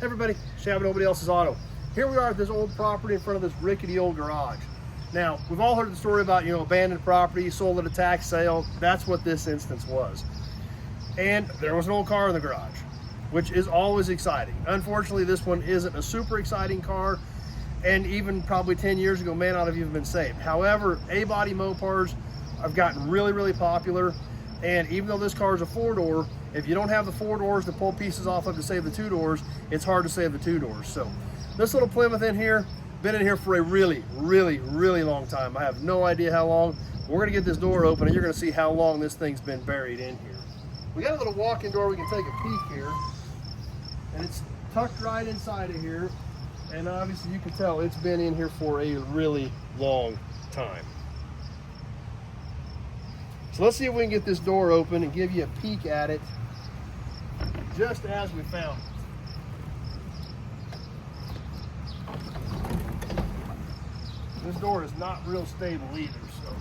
Everybody, Shabba Nobody Else's Auto. Here we are at this old property in front of this rickety old garage. Now, we've all heard the story about, abandoned property, sold at a tax sale. That's what this instance was. And there was an old car in the garage, which is always exciting. Unfortunately, this one isn't a super exciting car, and even probably 10 years ago may not have even been saved. However, A-body Mopars have gotten really, really popular. And even though this car is a 4-door, if you don't have the 4 doors to pull pieces off of to save the 2 doors, it's hard to save the 2 doors. So this little Plymouth in here, been in here for a really, really, really long time. I have no idea how long. We're gonna get this door open and you're gonna see how long this thing's been buried in here. We got a little walk-in door we can take a peek here. And it's tucked right inside of here. And obviously you can tell it's been in here for a really long time. So let's see if we can get this door open and give you a peek at it just as we found it. This door is not real stable either, so.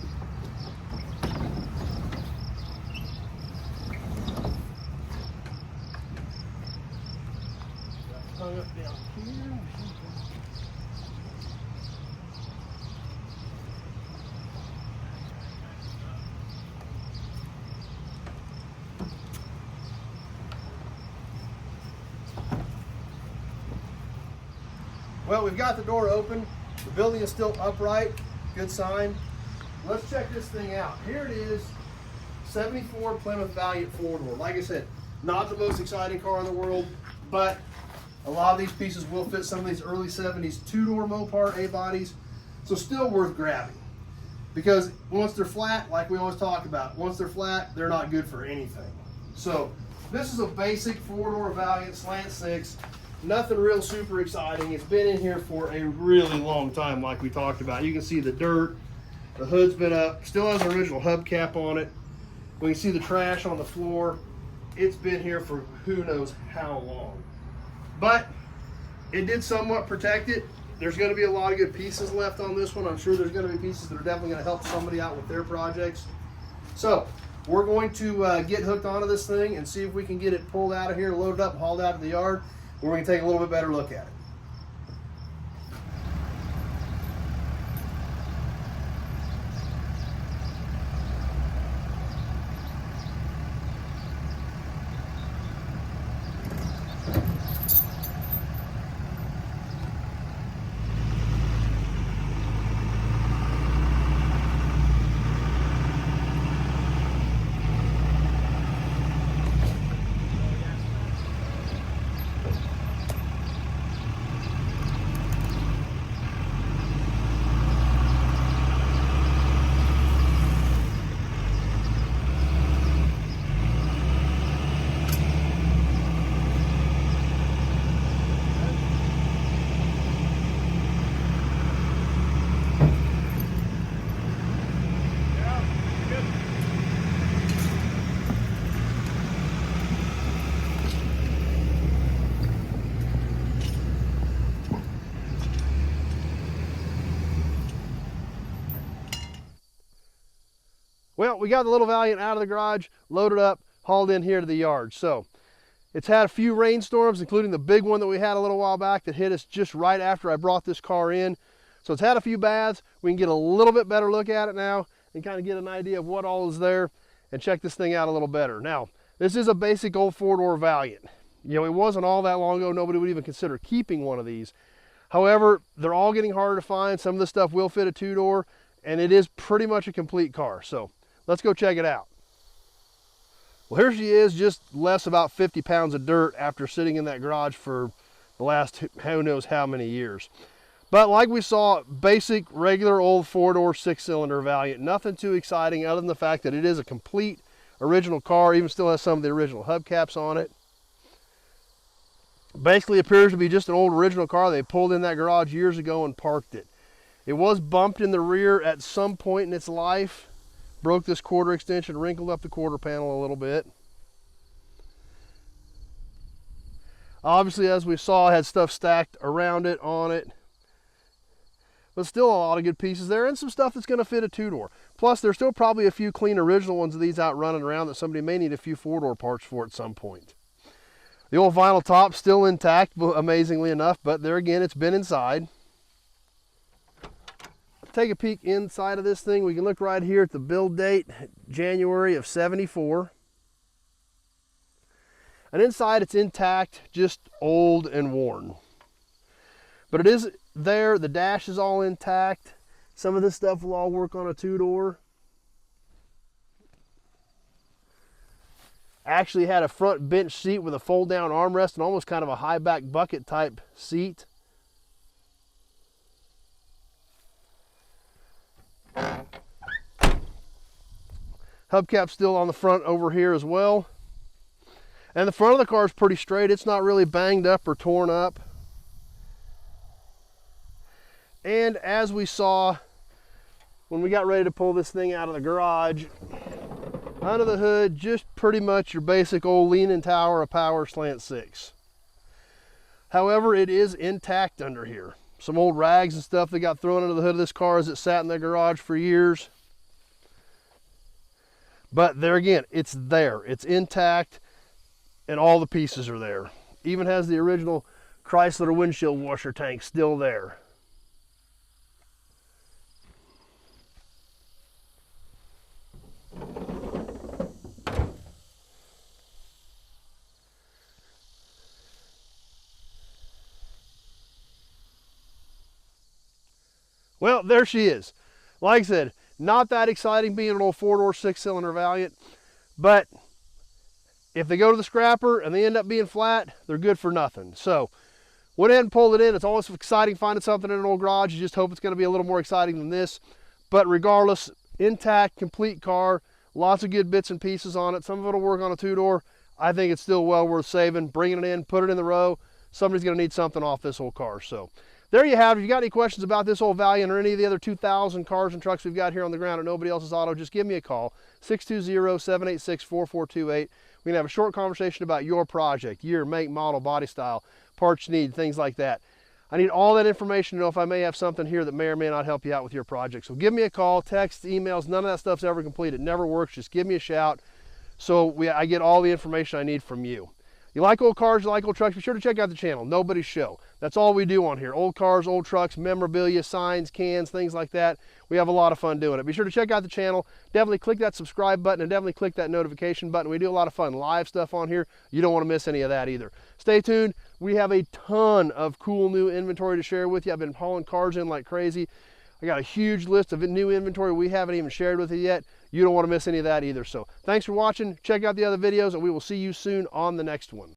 Got hung up down here. Well, we've got the door open. The building is still upright. Good sign. Let's check this thing out. Here it is, 74 Plymouth Valiant 4-door. Like I said, not the most exciting car in the world, but a lot of these pieces will fit some of these early 70s 2-door Mopar A-bodies. So still worth grabbing. Because once they're flat, like we always talk about, once they're flat, they're not good for anything. So this is a basic 4-door Valiant slant 6. Nothing real super exciting. It's been in here for a really long time, like we talked about. You can see the dirt, the hood's been up, still has the original hubcap on it. We can see the trash on the floor. It's been here for who knows how long. But it did somewhat protect it. There's gonna be a lot of good pieces left on this one. I'm sure there's gonna be pieces that are definitely gonna help somebody out with their projects. So we're going to get hooked onto this thing and see if we can get it pulled out of here, loaded up, and hauled out to the yard. We're going to take a little bit better look at it. Well, we got the little Valiant out of the garage, loaded up, hauled in here to the yard. So it's had a few rainstorms, including the big one that we had a little while back that hit us just right after I brought this car in. So it's had a few baths. We can get a little bit better look at it now and kind of get an idea of what all is there and check this thing out a little better. Now, this is a basic old 4-door Valiant. It wasn't all that long ago. Nobody would even consider keeping one of these. However, they're all getting harder to find. Some of the stuff will fit a 2-door, and it is pretty much a complete car. So let's go check it out. Well, here she is, just less about 50 pounds of dirt after sitting in that garage for the last who knows how many years. But like we saw, basic, regular old 4-door, 6-cylinder Valiant. Nothing too exciting other than the fact that it is a complete original car, even still has some of the original hubcaps on it. Basically appears to be just an old original car. They pulled in that garage years ago and parked it. It was bumped in the rear at some point in its life. Broke this quarter extension, wrinkled up the quarter panel a little bit. Obviously, as we saw, it had stuff stacked around it, on it. But still a lot of good pieces there and some stuff that's going to fit a 2-door. Plus, there's still probably a few clean original ones of these out running around that somebody may need a few 4-door parts for at some point. The old vinyl top still intact, amazingly enough, but there again, it's been inside. Take a peek inside of this thing. We can look right here at the build date, January of '74. And inside it's intact, just old and worn. But it is there, the dash is all intact. Some of this stuff will all work on a two-door. Actually had a front bench seat with a fold-down armrest and almost kind of a high-back bucket type seat. Hubcap still on the front over here as well. And the front of the car is pretty straight. It's not really banged up or torn up. And as we saw when we got ready to pull this thing out of the garage, under the hood, just pretty much your basic old leaning tower, a power slant 6. However, it is intact under here. Some old rags and stuff that got thrown under the hood of this car as it sat in the garage for years. But there again, it's there. It's intact. And all the pieces are there. Even has the original Chrysler windshield washer tank still there. Well, there she is. Like I said, not that exciting being an old 4-door 6-cylinder Valiant, but if they go to the scrapper and they end up being flat, they're good for nothing. So, went ahead and pulled it in. It's always exciting finding something in an old garage. You just hope it's going to be a little more exciting than this. But regardless, intact, complete car, lots of good bits and pieces on it. Some of it will work on a 2-door. I think it's still well worth saving, bringing it in, put it in the row. Somebody's going to need something off this old car. So, there you have it. If you got any questions about this old Valiant or any of the other 2,000 cars and trucks we've got here on the ground at Nobody Else's Auto, just give me a call, 620-786-4428. We can have a short conversation about your project, year, make, model, body style, parts you need, things like that. I need all that information to know if I may have something here that may or may not help you out with your project. So give me a call, text, emails, none of that stuff's ever complete. It never works. Just give me a shout so I get all the information I need from you. You like old cars, you like old trucks, be sure to check out the channel, Nobody's Show. That's all we do on here. Old cars, old trucks, memorabilia, signs, cans, things like that. We have a lot of fun doing it. Be sure to check out the channel. Definitely click that subscribe button and definitely click that notification button. We do a lot of fun live stuff on here. You don't want to miss any of that either. Stay tuned. We have a ton of cool new inventory to share with you. I've been hauling cars in like crazy. I got a huge list of new inventory we haven't even shared with you yet. You don't want to miss any of that either. So thanks for watching. Check out the other videos and we will see you soon on the next one.